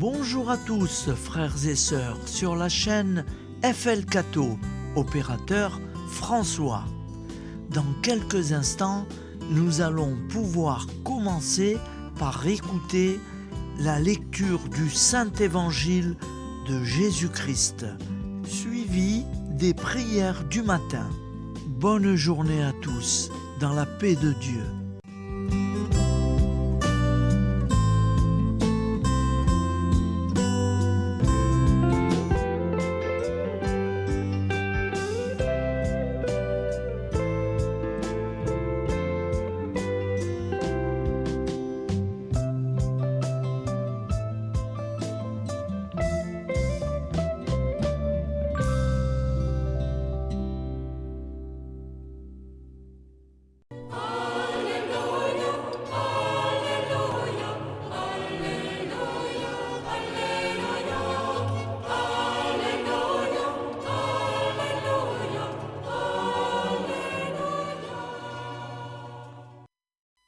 Bonjour à tous, frères et sœurs, sur la chaîne FL Cato, opérateur François. Dans quelques instants, nous allons pouvoir commencer par écouter la lecture du Saint-Évangile de Jésus-Christ, suivi des prières du matin. Bonne journée à tous, dans la paix de Dieu.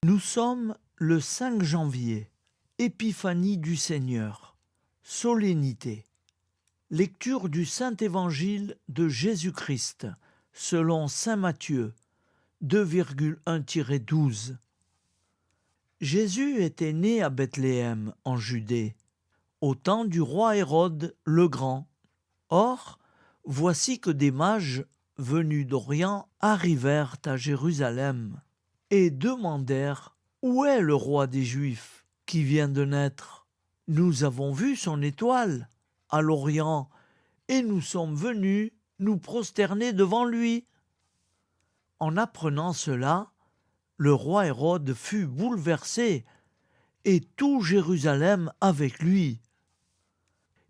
Nous sommes le 5 janvier, Épiphanie du Seigneur, solennité. Lecture du Saint-Évangile de Jésus-Christ, selon saint Matthieu, 2,1-12. Jésus était né à Bethléem, en Judée, au temps du roi Hérode le Grand. Or, voici que des mages venus d'Orient arrivèrent à Jérusalem et demandèrent « Où est le roi des Juifs qui vient de naître ? Nous avons vu son étoile à l'Orient et nous sommes venus nous prosterner devant lui. » En apprenant cela, le roi Hérode fut bouleversé et tout Jérusalem avec lui.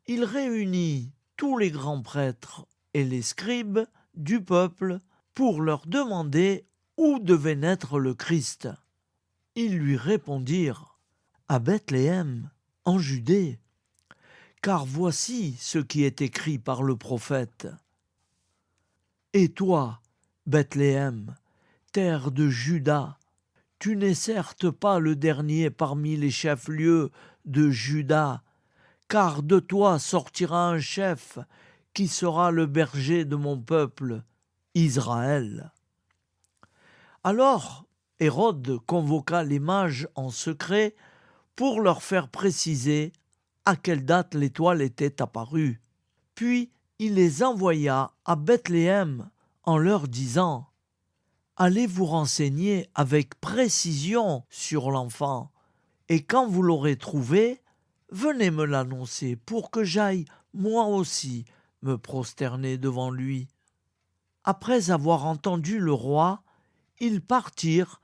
Il réunit tous les grands prêtres et les scribes du peuple pour leur demander où devait naître le Christ. Ils lui répondirent « À Bethléem, en Judée, car voici ce qui est écrit par le prophète. Et toi, Bethléem, terre de Juda, tu n'es certes pas le dernier parmi les chefs-lieux de Juda, car de toi sortira un chef qui sera le berger de mon peuple, Israël. » Alors Hérode convoqua les mages en secret pour leur faire préciser à quelle date l'étoile était apparue. Puis il les envoya à Bethléem en leur disant « Allez vous renseigner avec précision sur l'enfant, et quand vous l'aurez trouvé, venez me l'annoncer pour que j'aille moi aussi me prosterner devant lui. » Après avoir entendu le roi, ils partirent,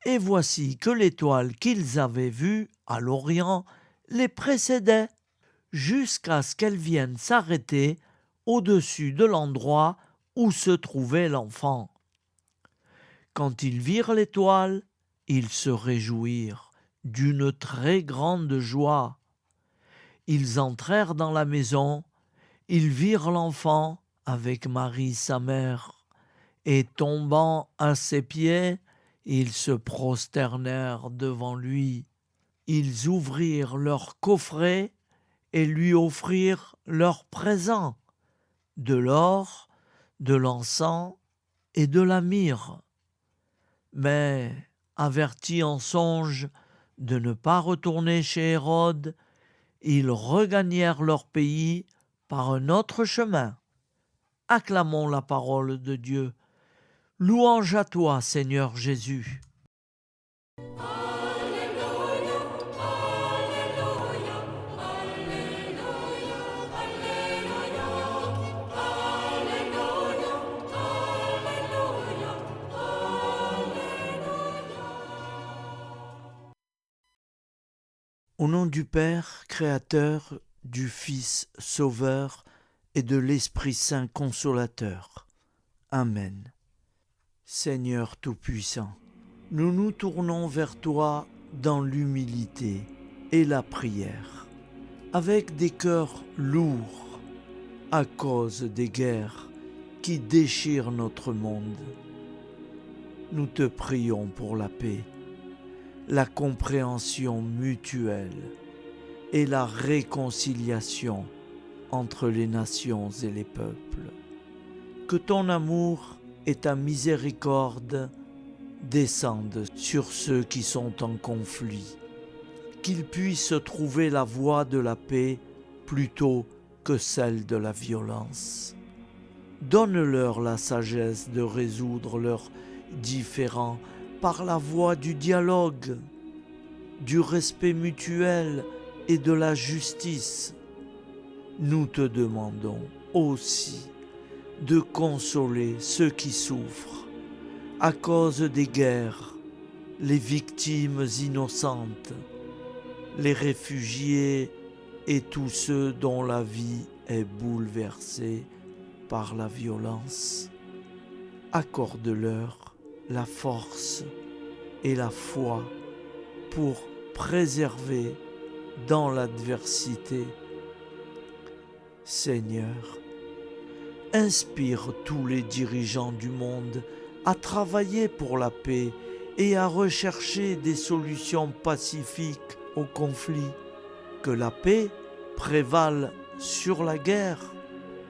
et voici que l'étoile qu'ils avaient vue à l'Orient les précédait, jusqu'à ce qu'elle vienne s'arrêter au-dessus de l'endroit où se trouvait l'enfant. Quand ils virent l'étoile, ils se réjouirent d'une très grande joie. Ils entrèrent dans la maison, ils virent l'enfant avec Marie sa mère, et tombant à ses pieds, ils se prosternèrent devant lui. Ils ouvrirent leur coffret et lui offrirent leurs présents, de l'or, de l'encens et de la myrrhe. Mais, avertis en songe de ne pas retourner chez Hérode, ils regagnèrent leur pays par un autre chemin. Acclamons la parole de Dieu. Louange à toi, Seigneur Jésus. Alléluia, Alléluia, Alléluia, Alléluia, Alléluia, Alléluia. Au nom du Père, Créateur, du Fils, Sauveur et de l'Esprit Saint Consolateur. Amen. Seigneur Tout-Puissant, nous nous tournons vers toi dans l'humilité et la prière, avec des cœurs lourds à cause des guerres qui déchirent notre monde. Nous te prions pour la paix, la compréhension mutuelle et la réconciliation entre les nations et les peuples. Que ton amour et ta miséricorde descendent sur ceux qui sont en conflit, qu'ils puissent trouver la voie de la paix plutôt que celle de la violence. Donne-leur la sagesse de résoudre leurs différends par la voie du dialogue, du respect mutuel et de la justice. Nous te demandons aussi de consoler ceux qui souffrent à cause des guerres, les victimes innocentes, les réfugiés et tous ceux dont la vie est bouleversée par la violence. Accorde-leur la force et la foi pour préserver dans l'adversité. Seigneur, inspire tous les dirigeants du monde à travailler pour la paix et à rechercher des solutions pacifiques aux conflits. Que la paix prévale sur la guerre,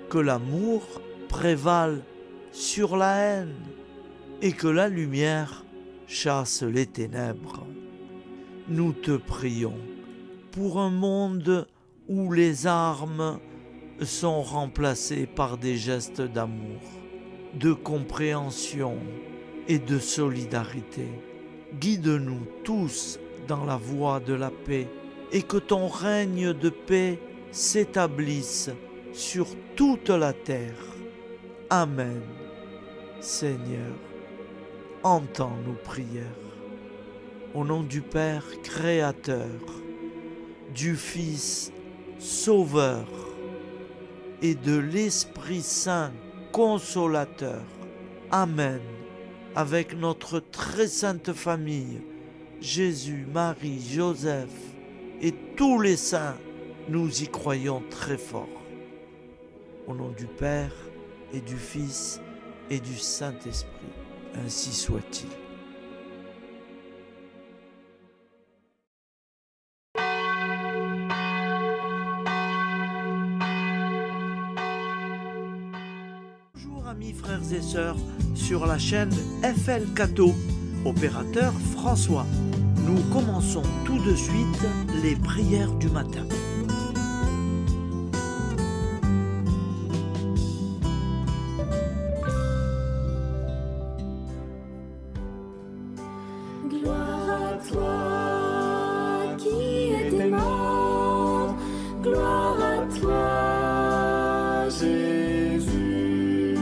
que l'amour prévale sur la haine et que la lumière chasse les ténèbres. Nous te prions pour un monde où les armes sont remplacées par des gestes d'amour, de compréhension et de solidarité. Guide-nous tous dans la voie de la paix et que ton règne de paix s'établisse sur toute la terre. Amen. Seigneur, entends nos prières. Au nom du Père Créateur, du Fils Sauveur et de l'Esprit Saint Consolateur. Amen. Avec notre très sainte famille, Jésus, Marie, Joseph et tous les saints, nous y croyons très fort. Au nom du Père et du Fils et du Saint-Esprit, ainsi soit-il. Bonjour amis frères et sœurs sur la chaîne FL Cato, opérateur François. Nous commençons tout de suite les prières du matin. Gloire à toi qui es mort, gloire à toi Jésus,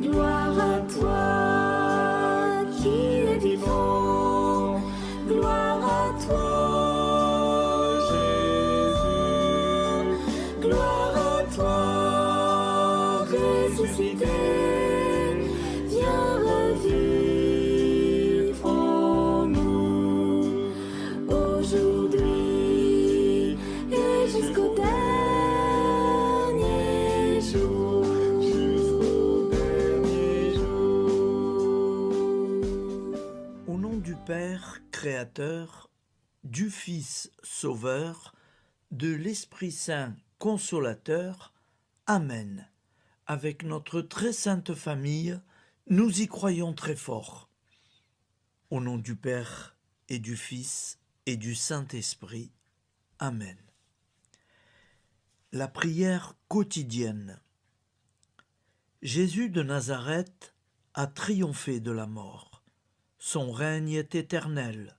gloire à toi qui es vivant, gloire à toi Jésus, gloire à toi ressuscité, viens revivre en nous aujourd'hui et jusqu'au dernier jour. Jusqu'au dernier jour. Au nom du Père Créateur, du Fils Sauveur, de l'Esprit Saint Consolateur. Amen. Avec notre très sainte famille, nous y croyons très fort. Au nom du Père et du Fils et du Saint-Esprit. Amen. La prière quotidienne. Jésus de Nazareth a triomphé de la mort. Son règne est éternel.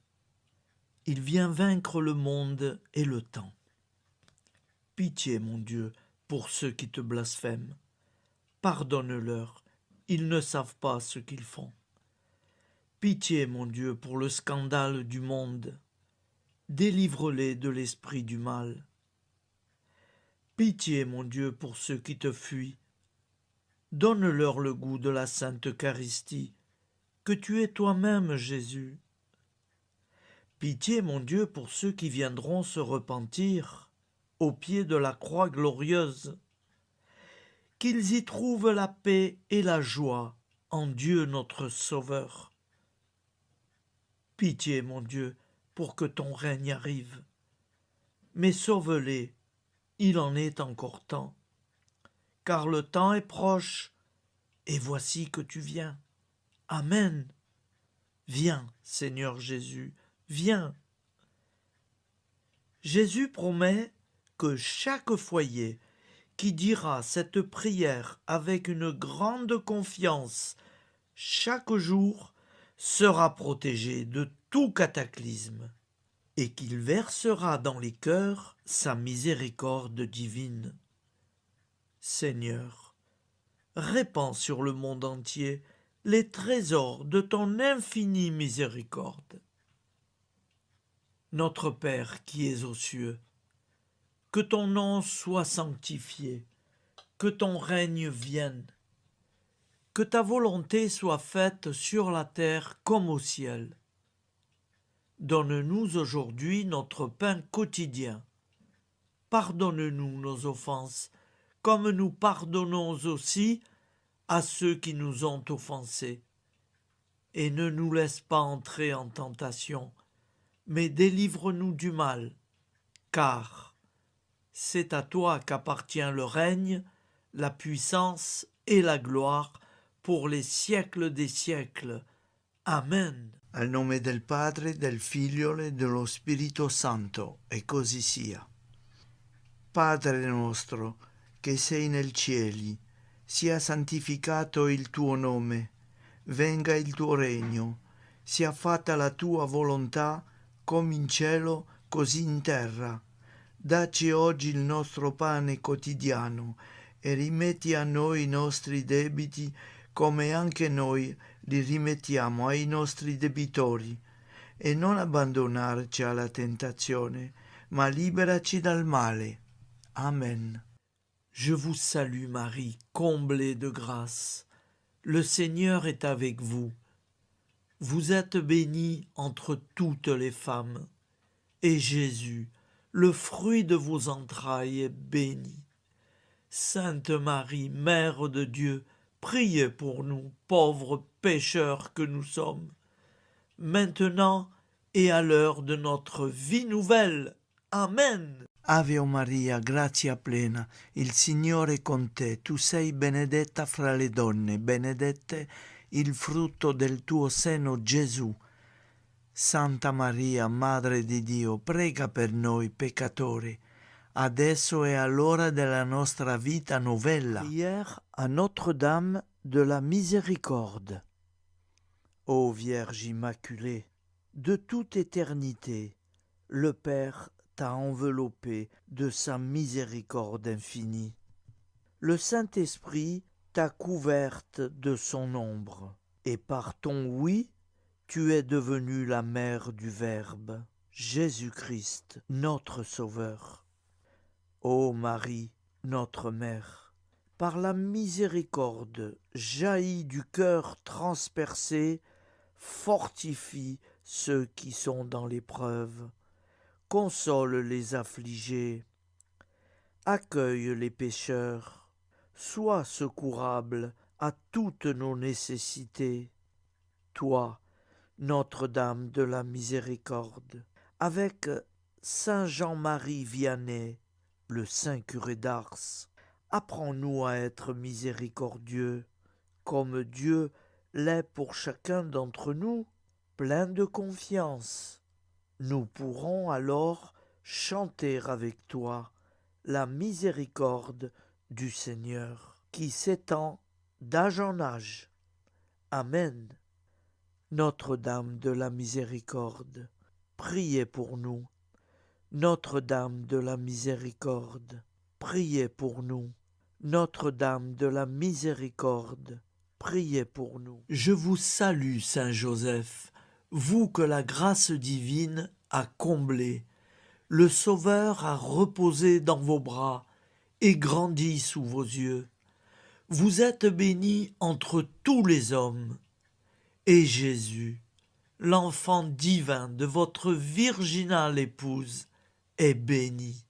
Il vient vaincre le monde et le temps. Pitié, mon Dieu, pour ceux qui te blasphèment. Pardonne-leur, ils ne savent pas ce qu'ils font. Pitié, mon Dieu, pour le scandale du monde. Délivre-les de l'esprit du mal. Pitié, mon Dieu, pour ceux qui te fuient. Donne-leur le goût de la Sainte Eucharistie, que tu es toi-même, Jésus. Pitié, mon Dieu, pour ceux qui viendront se repentir au pied de la croix glorieuse, qu'ils y trouvent la paix et la joie en Dieu notre Sauveur. Pitié, mon Dieu, pour que ton règne arrive. mais sauve-les, il en est encore temps. Car le temps est proche, et voici que tu viens. Amen. Viens, Seigneur Jésus, viens. Jésus promet que chaque foyer qui dira cette prière avec une grande confiance chaque jour sera protégé de tout cataclysme et qu'il versera dans les cœurs sa miséricorde divine. Seigneur, répands sur le monde entier les trésors de ton infinie miséricorde. Notre Père qui es aux cieux, que ton nom soit sanctifié, que ton règne vienne, que ta volonté soit faite sur la terre comme au ciel. Donne-nous aujourd'hui notre pain quotidien. Pardonne-nous nos offenses, comme nous pardonnons aussi à ceux qui nous ont offensés. Et ne nous laisse pas entrer en tentation, mais délivre-nous du mal, car c'est à toi qu'appartient le règne, la puissance et la gloire pour les siècles des siècles. Amen. Al nome del Padre, del Figlio e dello Spirito Santo, e così sia. Padre nostro, che sei nel cieli, sia santificato il tuo nome, venga il tuo regno, sia fatta la tua volontà, come in cielo, così in terra. Dacci oggi il nostro pane quotidiano e rimetti a noi i nostri debiti come anche noi li rimettiamo ai nostri debitori, e non abbandonarci alla tentazione, ma liberaci dal male. Amen. Je vous salue Marie, comblée de grâce. Le Seigneur est avec vous. Vous êtes bénie entre toutes les femmes, et Jésus, le fruit de vos entrailles, est béni. Sainte Marie, Mère de Dieu, priez pour nous, pauvres pécheurs que nous sommes, maintenant et à l'heure de notre vie nouvelle. Amen. Ave Maria, grazia plena, il Signore è con te, tu sei benedetta fra le donne, benedetto il frutto del tuo seno Gesù. Santa Maria, Madre di Dio, prega per noi peccatori, adesso e all'ora della nostra vita novella. Prière à Notre-Dame de la Miséricorde. Ô Vierge Immaculée, de toute éternité, le Père t'a enveloppé de sa miséricorde infinie. Le Saint-Esprit t'a couverte de son ombre, et par ton oui, tu es devenue la mère du Verbe, Jésus-Christ, notre Sauveur. Ô Marie, notre Mère, par la miséricorde jaillie du cœur transpercé, fortifie ceux qui sont dans l'épreuve, console les affligés, accueille les pécheurs, sois secourable à toutes nos nécessités. Toi, Notre-Dame de la Miséricorde, avec Saint Jean-Marie Vianney, le Saint curé d'Ars, apprends-nous à être miséricordieux, comme Dieu l'est pour chacun d'entre nous, plein de confiance. Nous pourrons alors chanter avec toi la miséricorde du Seigneur, qui s'étend d'âge en âge. Amen. Notre-Dame de la Miséricorde, priez pour nous. Notre-Dame de la Miséricorde, priez pour nous. Notre-Dame de la Miséricorde, priez pour nous. Je vous salue, Saint Joseph, vous que la grâce divine a comblé. Le Sauveur a reposé dans vos bras et grandi sous vos yeux. Vous êtes bénie entre tous les hommes. Et Jésus, l'enfant divin de votre virginale épouse, est béni.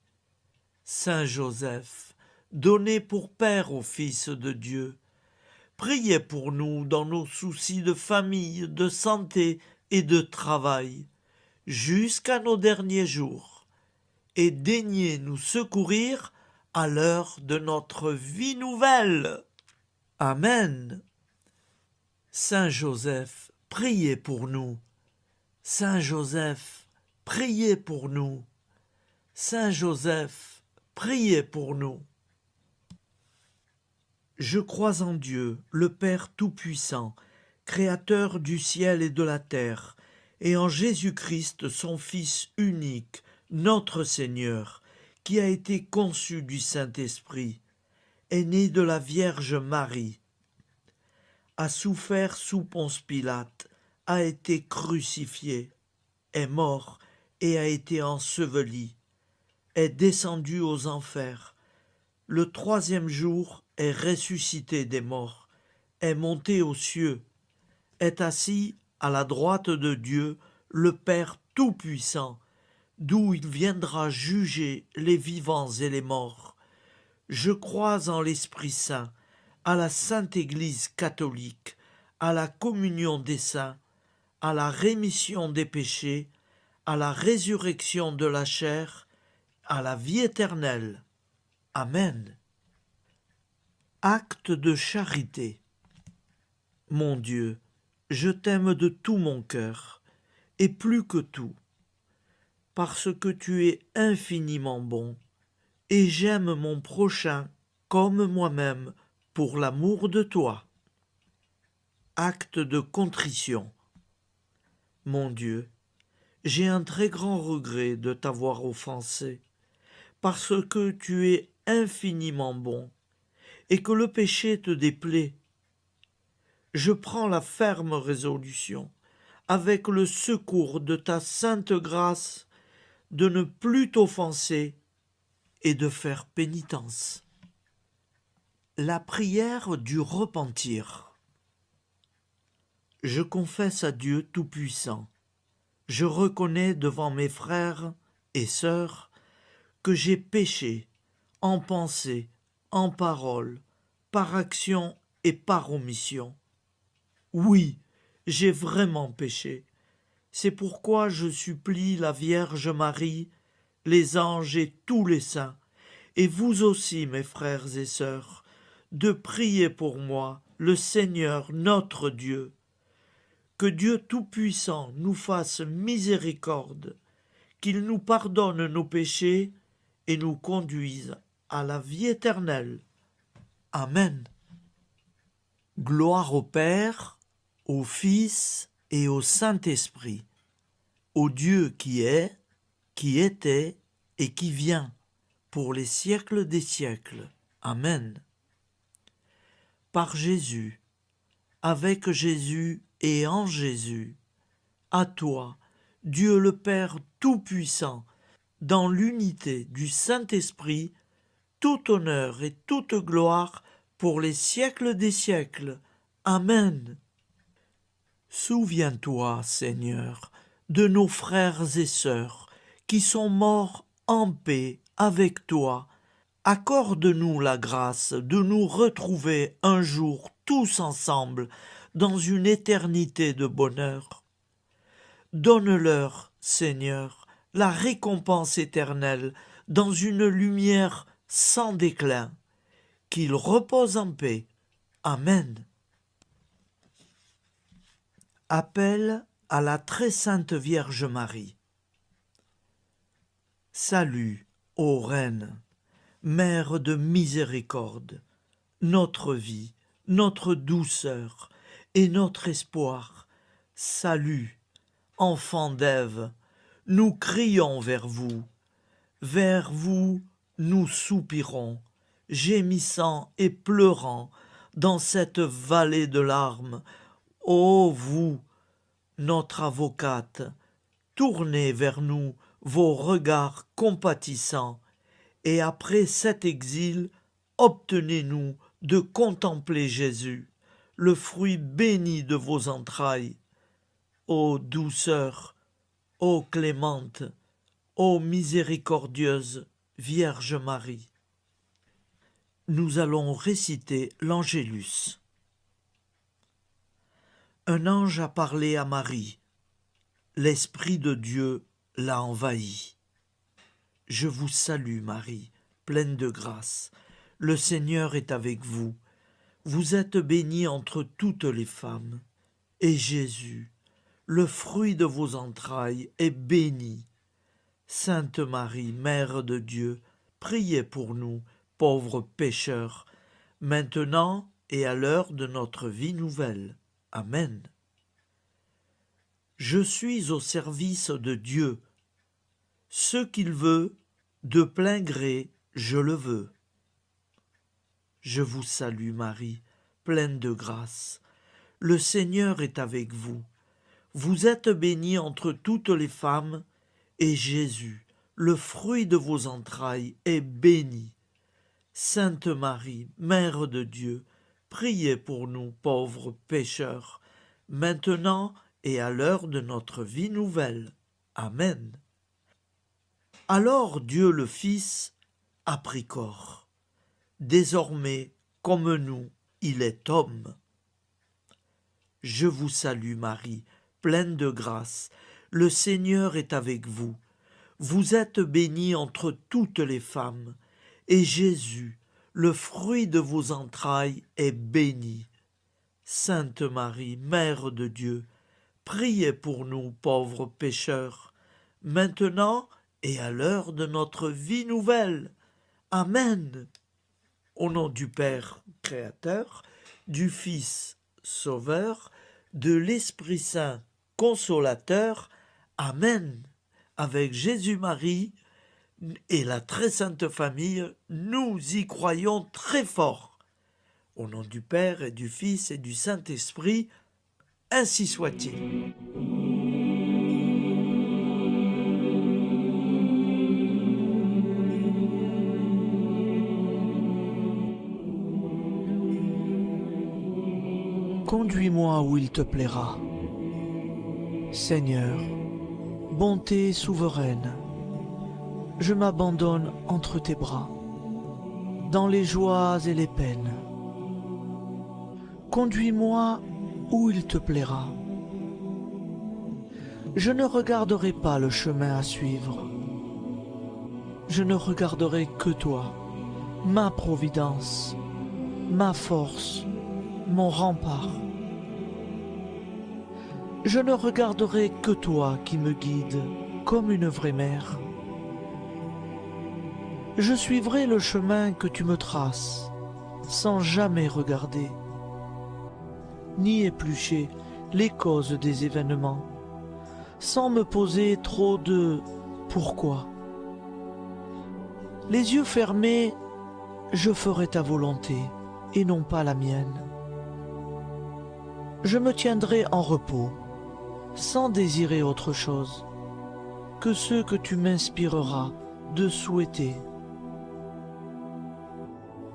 Saint Joseph, donné pour Père au Fils de Dieu, priez pour nous dans nos soucis de famille, de santé et de travail, jusqu'à nos derniers jours. et daignez nous secourir à l'heure de notre vie nouvelle. Amen. Saint Joseph, priez pour nous. Saint Joseph, priez pour nous. Saint Joseph, priez pour nous. Je crois en Dieu, le Père Tout-Puissant, Créateur du ciel et de la terre, et en Jésus-Christ, son Fils unique, notre Seigneur, qui a été conçu du Saint-Esprit, est né de la Vierge Marie, a souffert sous Ponce Pilate, a été crucifié, est mort et a été enseveli, est descendu aux enfers, le troisième jour est ressuscité des morts, est monté aux cieux, est assis à la droite de Dieu, le Père Tout-Puissant, d'où il viendra juger les vivants et les morts. Je crois en l'Esprit Saint, à la Sainte Église catholique, à la communion des saints, à la rémission des péchés, à la résurrection de la chair, à la vie éternelle. Amen. Acte de charité. Mon Dieu, je t'aime de tout mon cœur, et plus que tout, parce que tu es infiniment bon, et j'aime mon prochain comme moi-même pour l'amour de toi. Acte de contrition. Mon Dieu, j'ai un très grand regret de t'avoir offensé, parce que tu es infiniment bon, et que le péché te déplaît. Je prends la ferme résolution, avec le secours de ta sainte grâce, de ne plus t'offenser et de faire pénitence. La prière du repentir. Je confesse à Dieu Tout-Puissant, je reconnais devant mes frères et sœurs que j'ai péché en pensée, en parole, par action et par omission. Oui, j'ai vraiment péché. C'est pourquoi je supplie la Vierge Marie, les anges et tous les saints, et vous aussi, mes frères et sœurs, de prier pour moi, le Seigneur notre Dieu. Que Dieu Tout-Puissant nous fasse miséricorde, qu'il nous pardonne nos péchés et nous conduise à la vie éternelle. Amen. Gloire au Père, au Fils et au Saint-Esprit, au Dieu qui est, qui était et qui vient, pour les siècles des siècles. Amen. Par Jésus, avec Jésus et en Jésus, à toi, Dieu le Père Tout-Puissant, dans l'unité du Saint-Esprit, tout honneur et toute gloire pour les siècles des siècles. Amen. Souviens-toi, Seigneur, de nos frères et sœurs qui sont morts en paix avec toi. Accorde-nous la grâce de nous retrouver un jour tous ensemble dans une éternité de bonheur. Donne-leur, Seigneur, la récompense éternelle dans une lumière sans déclin. Qu'ils reposent en paix. Amen. Appel à la très sainte Vierge Marie. Salut, ô Reine, Mère de miséricorde, notre vie, notre douceur et notre espoir. Salut, enfant d'Ève, nous crions vers vous. Vers vous, nous soupirons, gémissant et pleurant dans cette vallée de larmes. Ô vous, notre avocate, tournez vers nous vos regards compatissants, et après cet exil, obtenez-nous de contempler Jésus, le fruit béni de vos entrailles. Ô douceur, ô clémente, ô miséricordieuse Vierge Marie. Nous allons réciter l'Angélus. Un ange a parlé à Marie. L'Esprit de Dieu l'a envahi. Je vous salue Marie, pleine de grâce. Le Seigneur est avec vous. Vous êtes bénie entre toutes les femmes. Et Jésus, le fruit de vos entrailles, est béni. Sainte Marie, Mère de Dieu, priez pour nous, pauvres pécheurs, maintenant et à l'heure de notre vie nouvelle. Amen. Je suis au service de Dieu. Ce qu'il veut, de plein gré, je le veux. Je vous salue Marie, pleine de grâce. Le Seigneur est avec vous. Vous êtes bénie entre toutes les femmes, et Jésus, le fruit de vos entrailles, est béni. Sainte Marie, Mère de Dieu, priez pour nous pauvres pécheurs, maintenant et à l'heure de notre vie nouvelle. Amen. Alors Dieu le Fils a pris corps. Désormais, comme nous, il est homme. Je vous salue Marie, pleine de grâce. Le Seigneur est avec vous. Vous êtes bénie entre toutes les femmes, et Jésus, le fruit de vos entrailles, est béni. Sainte Marie, Mère de Dieu, priez pour nous pauvres pécheurs, maintenant et à l'heure de notre vie nouvelle. Amen. Au nom du Père Créateur, du Fils Sauveur, de l'Esprit Saint Consolateur. Amen. Avec Jésus-Marie et la très sainte famille, nous y croyons très fort. Au nom du Père et du Fils et du Saint-Esprit, ainsi soit-il. Conduis-moi où il te plaira. Seigneur, bonté souveraine, je m'abandonne entre tes bras, dans les joies et les peines. Conduis-moi où il te plaira. Je ne regarderai pas le chemin à suivre. Je ne regarderai que toi, ma providence, ma force, mon rempart. Je ne regarderai que toi qui me guides comme une vraie mère. Je suivrai le chemin que tu me traces, sans jamais regarder, ni éplucher les causes des événements, sans me poser trop de « pourquoi ». Les yeux fermés, je ferai ta volonté et non pas la mienne. Je me tiendrai en repos, sans désirer autre chose que ce que tu m'inspireras de souhaiter.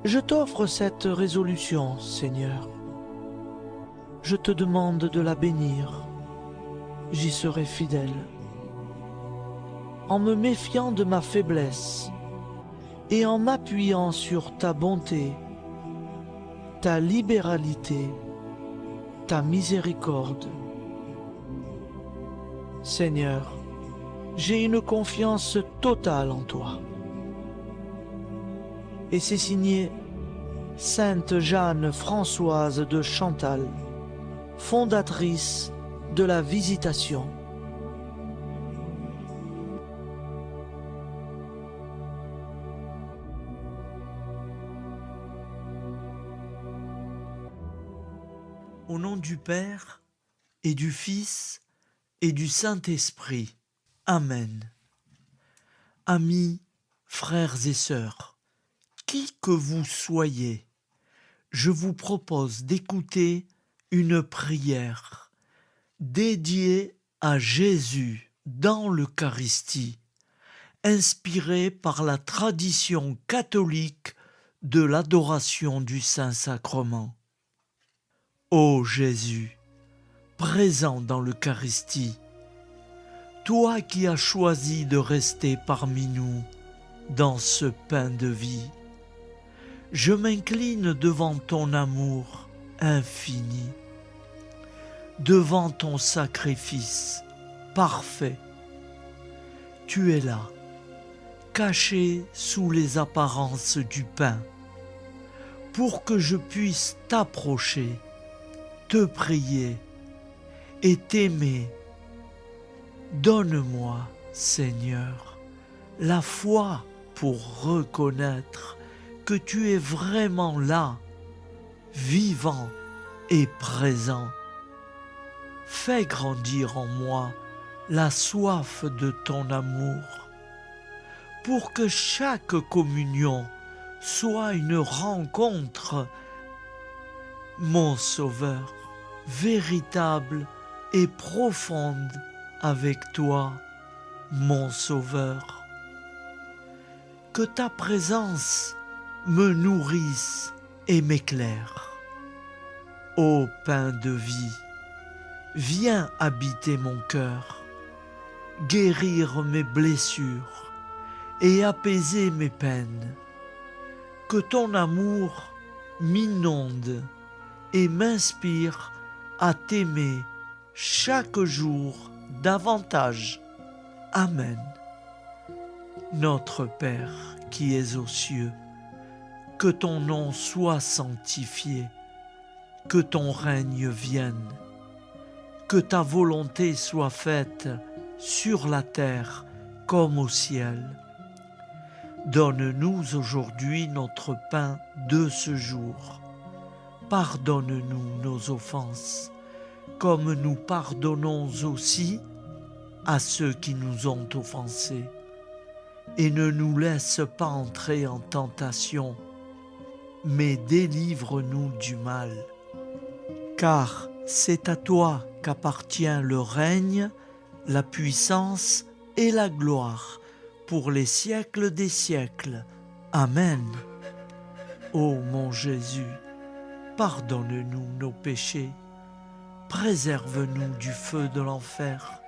Je t'offre cette résolution, Seigneur. Je te demande de la bénir. J'y serai fidèle. En me méfiant de ma faiblesse et en m'appuyant sur ta bonté, ta libéralité, ta miséricorde. Seigneur, j'ai une confiance totale en toi. Et c'est signé Sainte Jeanne Françoise de Chantal, fondatrice de la Visitation. Au nom du Père et du Fils et du Saint-Esprit. Amen. Amis, frères et sœurs, qui que vous soyez, je vous propose d'écouter une prière dédiée à Jésus dans l'Eucharistie, inspirée par la tradition catholique de l'adoration du Saint-Sacrement. Ô Jésus, présent dans l'Eucharistie, toi qui as choisi de rester parmi nous dans ce pain de vie, je m'incline devant ton amour infini, devant ton sacrifice parfait. Tu es là, caché sous les apparences du pain, pour que je puisse t'approcher, te prier et t'aimer. Donne-moi, Seigneur, la foi pour reconnaître que tu es vraiment là, vivant et présent. Fais grandir en moi la soif de ton amour, pour que chaque communion soit une rencontre, mon Sauveur, véritable et profonde avec toi, mon Sauveur. Que ta présence me nourrisse et m'éclaire. Ô pain de vie, viens habiter mon cœur, guérir mes blessures et apaiser mes peines. Que ton amour m'inonde et m'inspire à t'aimer chaque jour davantage. Amen. Notre Père qui es aux cieux, que ton nom soit sanctifié, que ton règne vienne, que ta volonté soit faite sur la terre comme au ciel. Donne-nous aujourd'hui notre pain de ce jour. Pardonne-nous nos offenses, comme nous pardonnons aussi à ceux qui nous ont offensés. Et ne nous laisse pas entrer en tentation, mais délivre-nous du mal. Car c'est à toi qu'appartient le règne, la puissance et la gloire pour les siècles des siècles. Amen. Ô mon Jésus, pardonne-nous nos péchés, préserve-nous du feu de l'enfer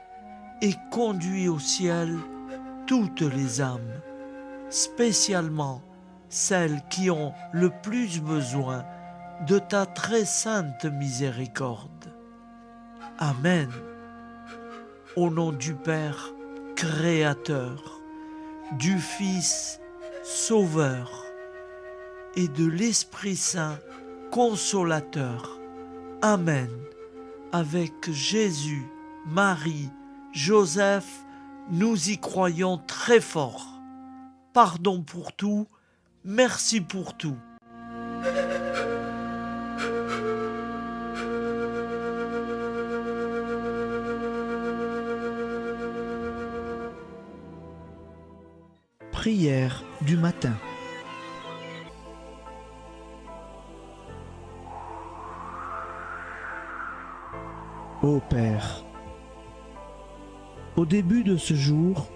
et conduis au ciel toutes les âmes, spécialement celles qui ont le plus besoin de ta très sainte miséricorde. Amen. Au nom du Père Créateur, du Fils Sauveur et de l'Esprit Saint Consolateur. Amen. Avec Jésus, Marie, Joseph, nous y croyons très fort. Pardon pour tout, merci pour tout. Prière du matin. Ô Père, au début de ce jour,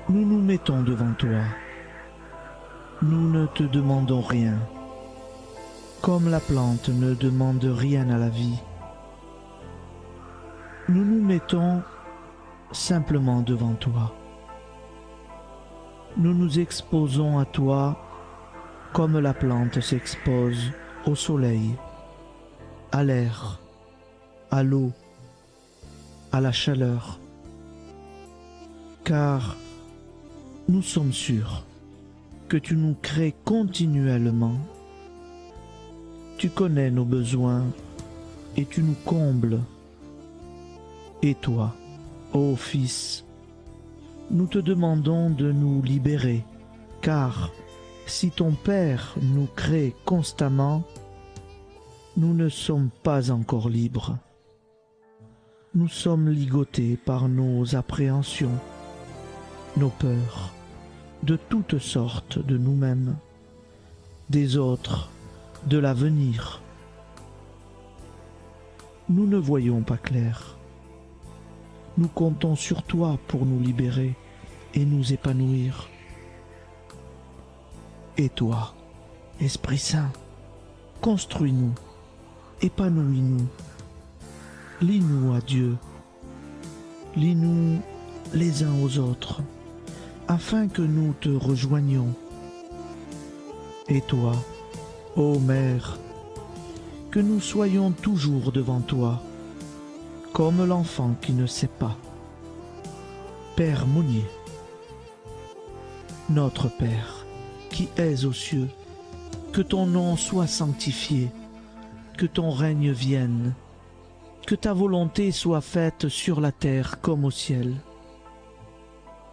nous nous mettons devant toi. Nous ne te demandons rien, comme la plante ne demande rien à la vie. Nous nous mettons simplement devant toi. Nous nous exposons à toi comme la plante s'expose au soleil, à l'air, à l'eau, à la chaleur, car nous sommes sûrs que tu nous crées continuellement. Tu connais nos besoins et tu nous combles. Et toi, ô Fils, nous te demandons de nous libérer, car si ton Père nous crée constamment, nous ne sommes pas encore libres. Nous sommes ligotés par nos appréhensions, nos peurs, de toutes sortes de nous-mêmes, des autres, de l'avenir. Nous ne voyons pas clair. Nous comptons sur toi pour nous libérer et nous épanouir. Et toi, Esprit Saint, construis-nous, épanouis-nous, lie-nous à Dieu, lie-nous les uns aux autres, afin que nous te rejoignions. Et toi, ô Mère, que nous soyons toujours devant toi, comme l'enfant qui ne sait pas. Père Monnier, Notre Père, qui es aux cieux, que ton nom soit sanctifié, que ton règne vienne, que ta volonté soit faite sur la terre comme au ciel.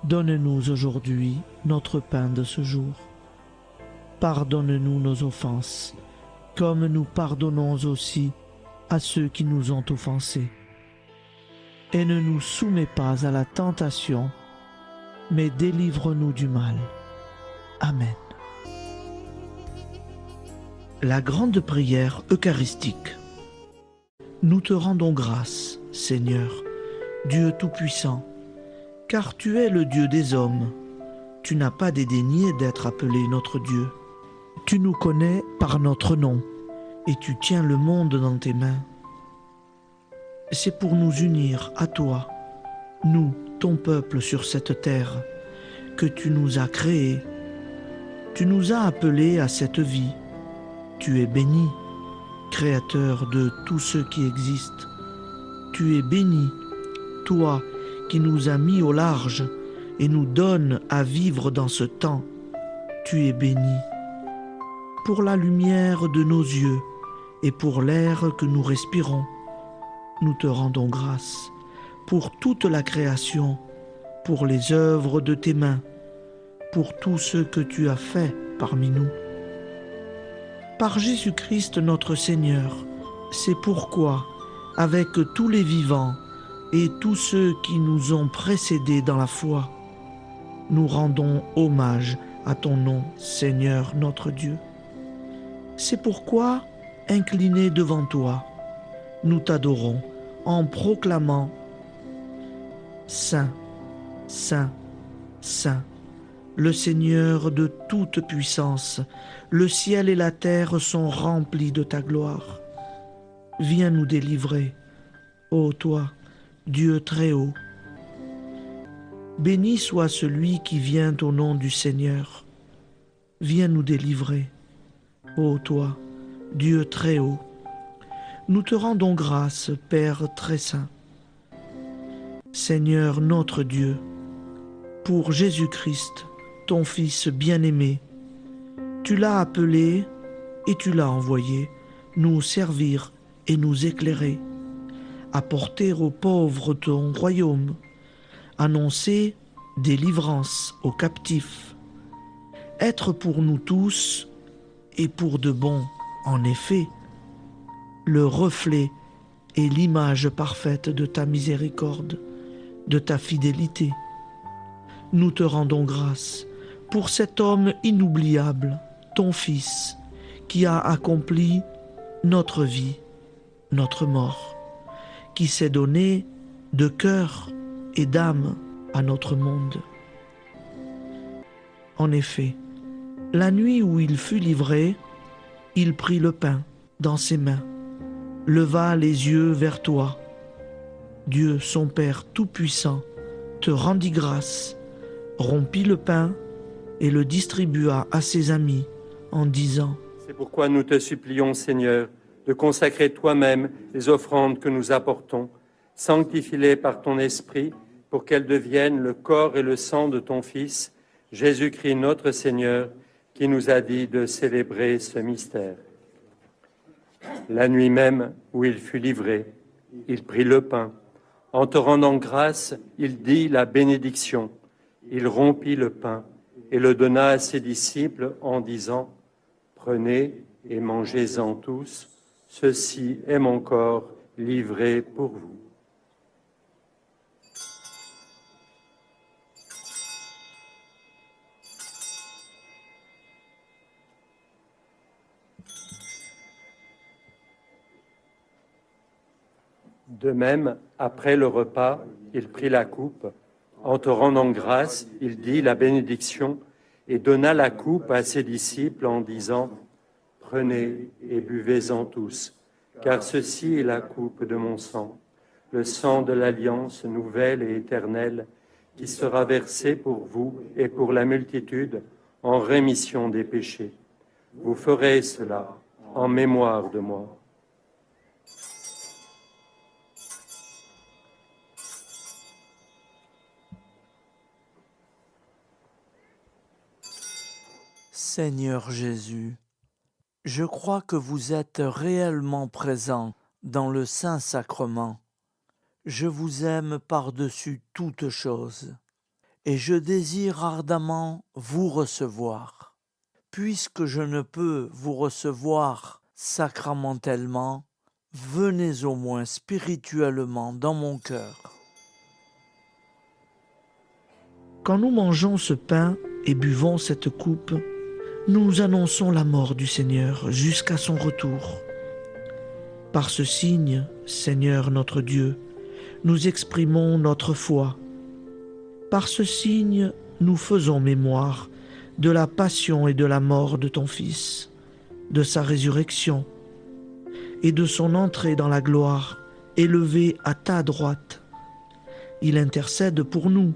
Donne-nous aujourd'hui notre pain de ce jour. Pardonne-nous nos offenses, comme nous pardonnons aussi à ceux qui nous ont offensés. Et ne nous soumets pas à la tentation, mais délivre-nous du mal. Amen. La grande prière eucharistique. Nous te rendons grâce, Seigneur, Dieu Tout-Puissant, car tu es le Dieu des hommes. Tu n'as pas dédaigné d'être appelé notre Dieu. Tu nous connais par notre nom, et tu tiens le monde dans tes mains. C'est pour nous unir à toi, nous, ton peuple sur cette terre, que tu nous as créés. Tu nous as appelés à cette vie. Tu es béni, Créateur de tout ce qui existe. Tu es béni, toi qui nous as mis au large et nous donnes à vivre dans ce temps. Tu es béni. Pour la lumière de nos yeux et pour l'air que nous respirons, nous te rendons grâce. Pour toute la création, pour les œuvres de tes mains, pour tout ce que tu as fait parmi nous. Par Jésus-Christ notre Seigneur, c'est pourquoi, avec tous les vivants et tous ceux qui nous ont précédés dans la foi, nous rendons hommage à ton nom, Seigneur notre Dieu. C'est pourquoi, inclinés devant toi, nous t'adorons en proclamant « Saint, Saint, Saint ». Le Seigneur de toute puissance, le ciel et la terre sont remplis de ta gloire. Viens nous délivrer, ô toi, Dieu très haut. Béni soit celui qui vient au nom du Seigneur. Viens nous délivrer, ô toi, Dieu très haut. Nous te rendons grâce, Père très saint. Seigneur notre Dieu, pour Jésus-Christ, ton Fils bien-aimé, tu l'as appelé et tu l'as envoyé nous servir et nous éclairer, apporter aux pauvres ton royaume, annoncer délivrance aux captifs, être pour nous tous et pour de bon, en effet, le reflet et l'image parfaite de ta miséricorde, de ta fidélité. Nous te rendons grâce pour cet homme inoubliable, ton Fils, qui a accompli notre vie, notre mort, qui s'est donné de cœur et d'âme à notre monde. En effet, la nuit où il fut livré, il prit le pain dans ses mains, leva les yeux vers toi. Dieu, son Père Tout-Puissant, te rendit grâce, rompit le pain et le distribua à ses amis en disant : C'est pourquoi nous te supplions, Seigneur, de consacrer toi-même les offrandes que nous apportons. Sanctifie-les par ton Esprit pour qu'elles deviennent le corps et le sang de ton Fils, Jésus-Christ notre Seigneur, qui nous a dit de célébrer ce mystère. La nuit même où il fut livré, il prit le pain. En te rendant grâce, il dit la bénédiction. Il rompit le pain et le donna à ses disciples en disant : Prenez et mangez-en tous, ceci est mon corps livré pour vous. De même, après le repas, il prit la coupe. En te rendant grâce, il dit la bénédiction et donna la coupe à ses disciples en disant : Prenez et buvez-en tous, car ceci est la coupe de mon sang, le sang de l'alliance nouvelle et éternelle, qui sera versé pour vous et pour la multitude en rémission des péchés. Vous ferez cela en mémoire de moi. Seigneur Jésus, je crois que vous êtes réellement présent dans le Saint-Sacrement. Je vous aime par-dessus toute chose et je désire ardemment vous recevoir. Puisque je ne peux vous recevoir sacramentellement, venez au moins spirituellement dans mon cœur. Quand nous mangeons ce pain et buvons cette coupe, nous annonçons la mort du Seigneur jusqu'à son retour. Par ce signe, Seigneur notre Dieu, nous exprimons notre foi. Par ce signe, nous faisons mémoire de la passion et de la mort de ton Fils, de sa résurrection et de son entrée dans la gloire, élevé à ta droite. Il intercède pour nous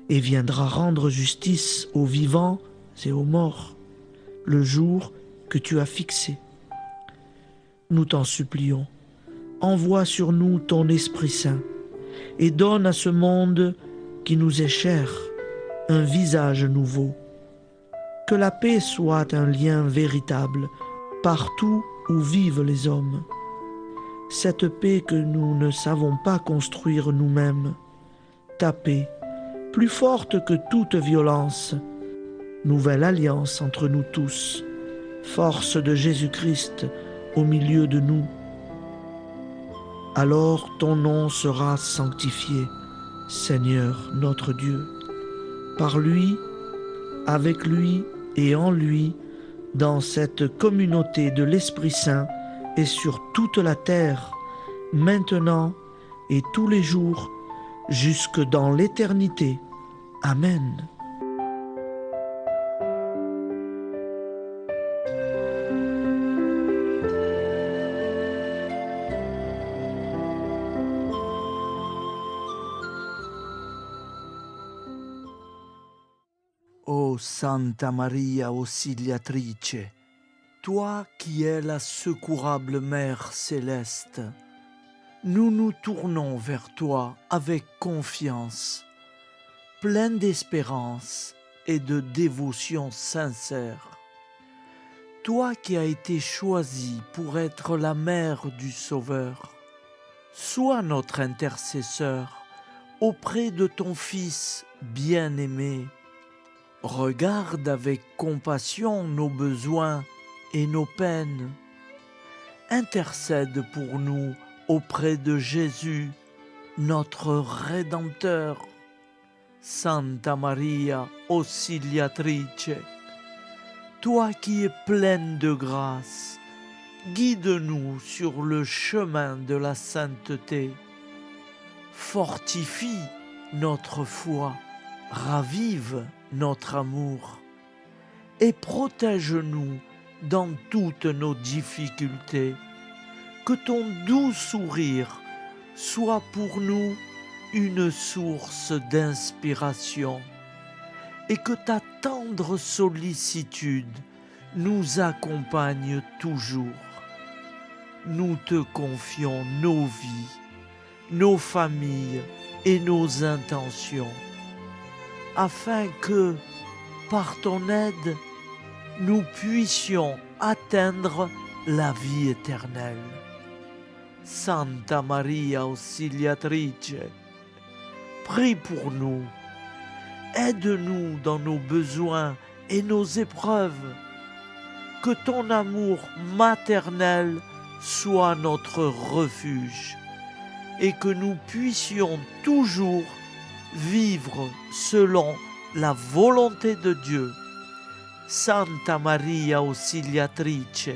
et viendra rendre justice aux vivants et aux morts, le jour que tu as fixé. Nous t'en supplions, envoie sur nous ton Esprit Saint et donne à ce monde qui nous est cher un visage nouveau. Que la paix soit un lien véritable partout où vivent les hommes. Cette paix que nous ne savons pas construire nous-mêmes. Ta paix, plus forte que toute violence. Nouvelle alliance entre nous tous. Force de Jésus-Christ au milieu de nous. Alors ton nom sera sanctifié, Seigneur notre Dieu. Par lui, avec lui et en lui, dans cette communauté de l'Esprit Saint et sur toute la terre, maintenant et tous les jours, jusque dans l'éternité. Amen. Ô Santa Maria Auxiliatrice, toi qui es la secourable Mère céleste, nous nous tournons vers toi avec confiance, plein d'espérance et de dévotion sincère. Toi qui as été choisie pour être la mère du Sauveur, sois notre intercesseur auprès de ton Fils bien-aimé. Regarde avec compassion nos besoins et nos peines. Intercède pour nous auprès de Jésus, notre Rédempteur. Santa Maria Auxiliatrice, toi qui es pleine de grâce, guide-nous sur le chemin de la sainteté. Fortifie notre foi, ravive notre amour et protège-nous dans toutes nos difficultés. Que ton doux sourire soit pour nous une source d'inspiration et que ta tendre sollicitude nous accompagne toujours. Nous te confions nos vies, nos familles et nos intentions, afin que, par ton aide, nous puissions atteindre la vie éternelle. Santa Maria Auxiliatrice, prie pour nous, aide-nous dans nos besoins et nos épreuves, que ton amour maternel soit notre refuge et que nous puissions toujours vivre selon la volonté de Dieu. Santa Maria Auxiliatrice,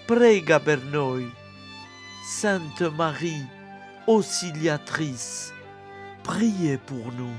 prega per noi. Sainte Marie, Auxiliatrice, priez pour nous.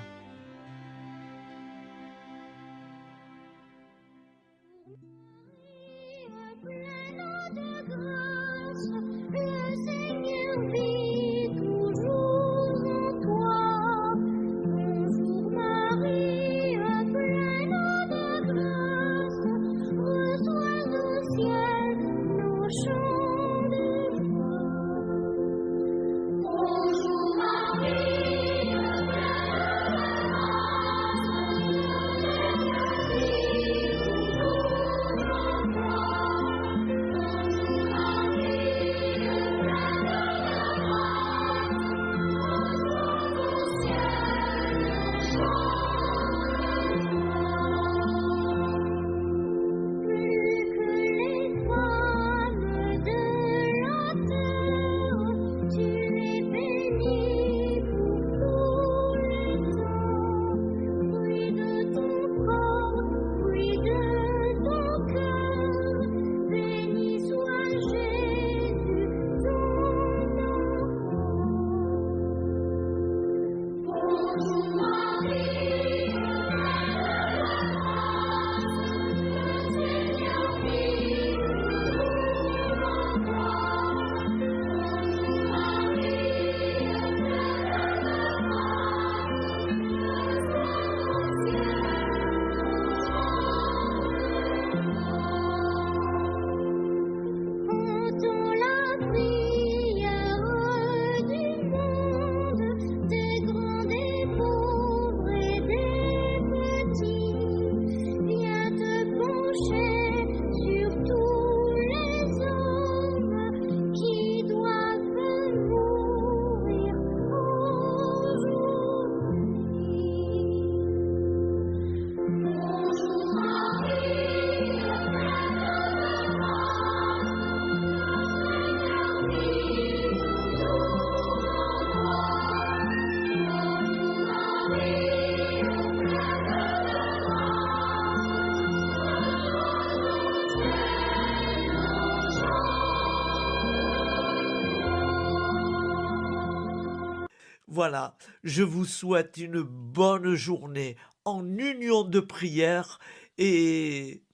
Voilà, je vous souhaite une bonne journée en union de prière et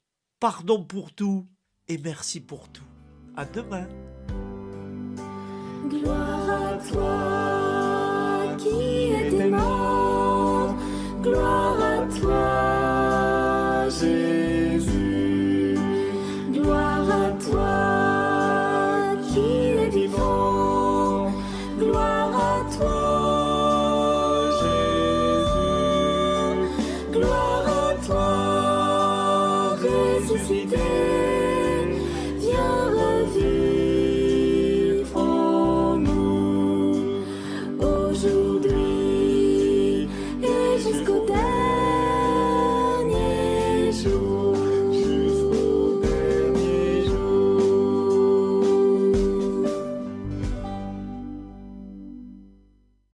pardon pour tout et merci pour tout. À demain. Gloire à toi.